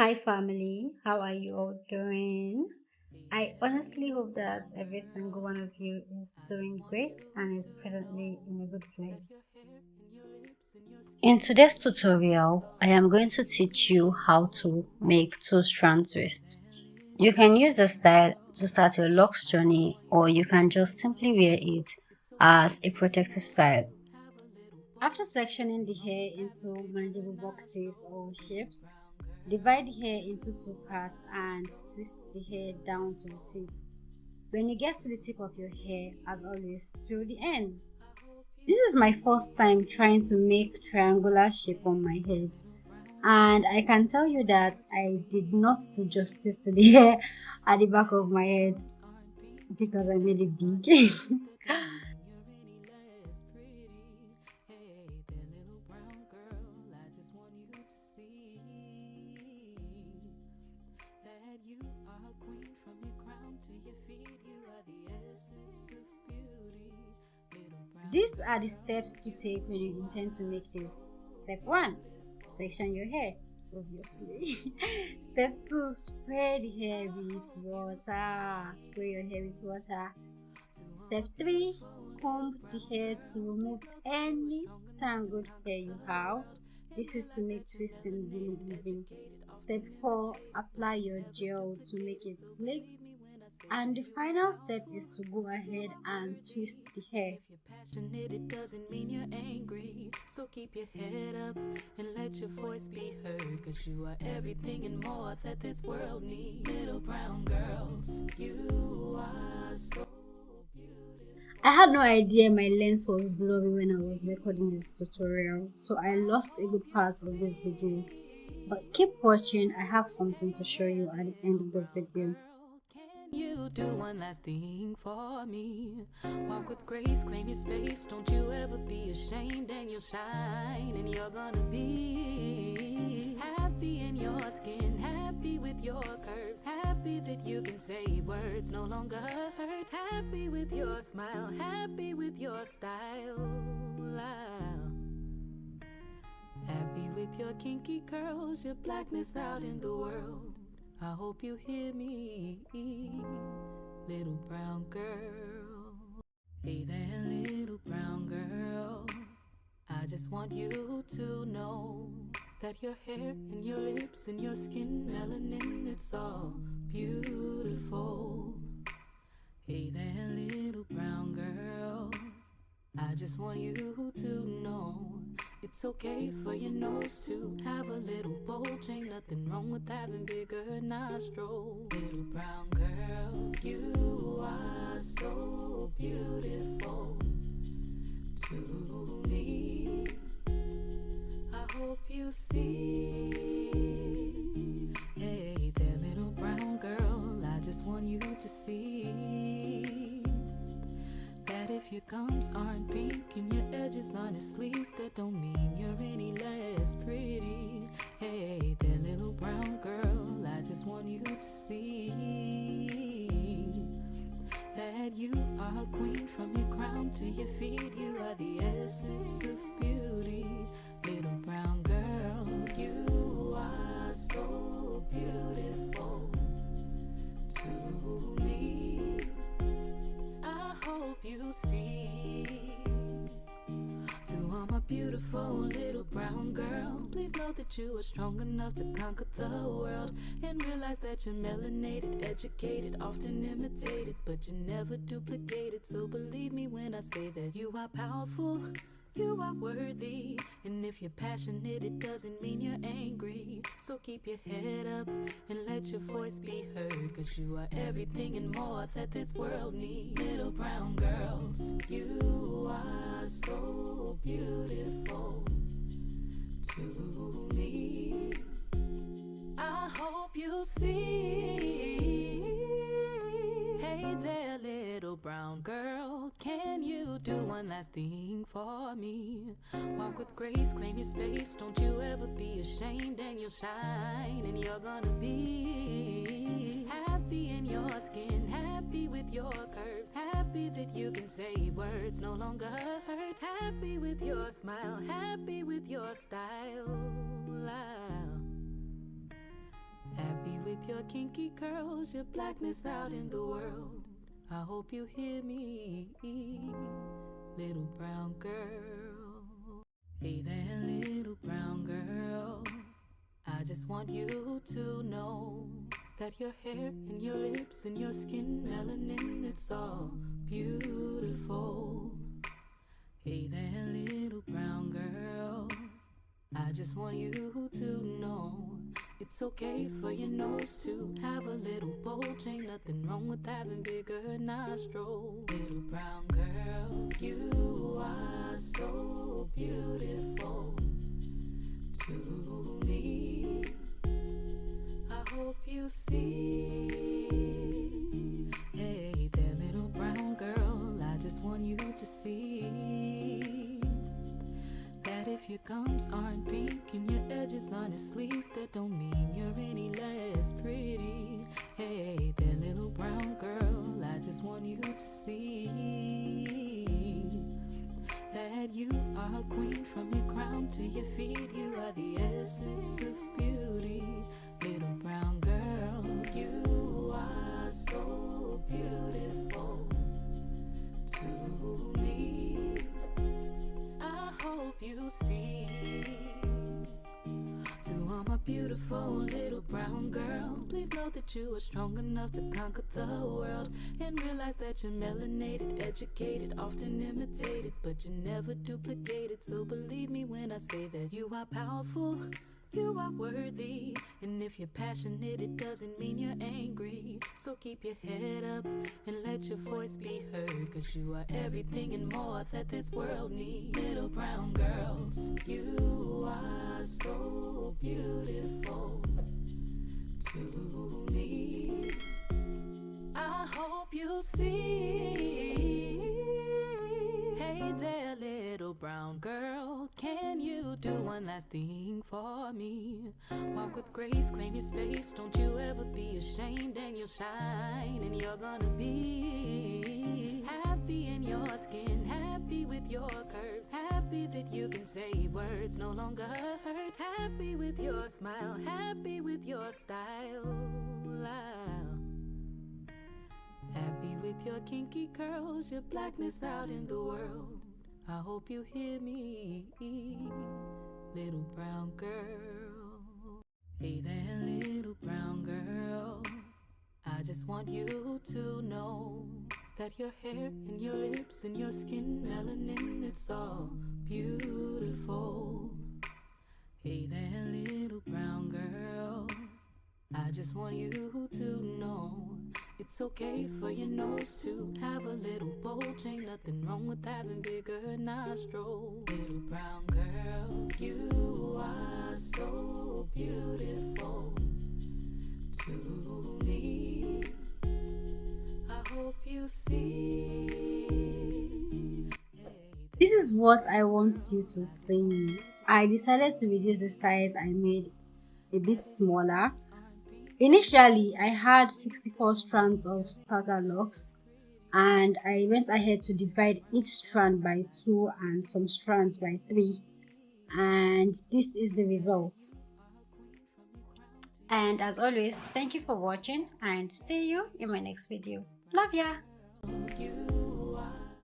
Hi, family. How are you all doing? I honestly hope that every single one of you is doing great and is presently in a good place. In today's tutorial, I am going to teach you how to make two-strand twist. You can use the style to start your locks journey, or you can just simply wear it as a protective style. After sectioning the hair into manageable boxes or shapes, divide the hair into two parts and twist the hair down to the tip. When you get to the tip of your hair, as always, through the ends. This is my first time trying to make triangular shape on my head, and I can tell you that I did not do justice to the hair at the back of my head because I made it big. These are the steps to take when you intend to make this. Step 1, section your hair, obviously. Step 2, spray the hair with water. Spray your hair with water. Step 3, comb the hair to remove any tangled hair you have. This is to make twisting really easy. Step 4, apply your gel to make it slick. And the final step is to go ahead and twist the hair. Passionate, it doesn't mean you're angry. So keep your head up and let your voice be heard. Cause you are everything and more that this world needs. Little brown girls, you are so I had no idea my lens was blurry when I was recording this tutorial, so I lost a good part of this video. But keep watching, I have something to show you at the end of this video. Can you do one last thing for me? Walk with grace, claim your space. Don't you ever be ashamed, and you'll shine, and you're gonna be happy in your skin, happy with your curves, happy that you can say words no longer hurt, happy with your smile, happy with your style. Happy with your kinky curls, your blackness out in the world. I hope you hear me, little brown girl. Hey there, little brown girl. I just want you to know that your hair and your lips and your skin, melanin, it's all beautiful. Hey there, little brown girl. I just want you to know it's okay for your nose to have a little bulge. Ain't nothing wrong with having bigger nostrils. Little brown girl, you are so beautiful to me. I hope you see. Hey there, little brown girl, I just want you to see that if your gums aren't pink and your edges aren't asleep, that don't mean you're any less pretty. Hey there, little brown girl, I just want you to see that you are a queen from your crown to your feet. You are the essence of beauty. Little brown girl, you are so beautiful to me. I hope you see. To all my beautiful little brown girls, please know that you are strong enough to conquer the world, and realize that you're melanated, educated, often imitated, but you're never duplicated. So believe me when I say that you are powerful, you are worthy, and if you're passionate, it doesn't mean you're angry. So keep your head up and let your voice be heard, cause you are everything and more that this world needs. Little brown girls, you are so beautiful to me. I hope you see. Hey there, little brown girl, can you do one last thing for me? Walk with grace, claim your space. Don't you ever be ashamed, and you'll shine, and you're gonna be happy in your skin, happy with your curves, happy that you can say words no longer hurt, happy with your smile, happy with your style. with your kinky curls, your blackness out in the world. I hope you hear me, little brown girl. Hey there, little brown girl. I just want you to know that your hair and your lips and your skin, melanin, it's all beautiful. Hey there, little brown girl. I just want you to know it's okay for your nose to have a little bulge. Ain't nothing wrong with having bigger nostrils. Little brown girl, you are so beautiful to me. I hope you see. Hey there, little brown girl, I just want you to see that if your gums aren't pink and your edges aren't asleep, that don't mean you're any less pretty. Hey there, little brown girl, I just want you to see that you are a queen from your crown to your feet. You are the essence of beauty. Little brown girl, you are so beautiful to me. I hope you see. To all my beautiful little brown girls, please know that you are strong enough to conquer the world, and realize that you're melanated, educated, often imitated, but you're never duplicated. So believe me when I say that you are powerful, you are worthy, and if you're passionate, it doesn't mean you're angry. So keep your head up and let your voice be heard, cause you are everything and more that this world needs. Little brown girls, you are so beautiful to me. I hope you see. Hey there, little brown girl, can you do one last thing for me? Walk with grace, claim your space, don't you ever be ashamed, and you'll shine, and you're gonna be happy in your skin, happy with your curves, happy that you can say words no longer hurt, happy with your smile, happy with your style. Happy with your kinky curls, your blackness out in the world. I hope you hear me, little brown girl. Hey there, little brown girl. I just want you to know that your hair and your lips and your skin, melanin, it's all beautiful. Hey there, little brown girl. I just want you to know it's okay for your nose to have a little bulge. Ain't nothing wrong with having bigger nostrils. Little brown girl, you are so beautiful to me. I hope you see. This is what I want you to see. I decided to reduce the size I made a bit smaller. Initially, I had 64 strands of starter locks, and I went ahead to divide each strand by 2 and some strands by 3, and this is the result. And as always, thank you for watching, and see you in my next video. Love ya!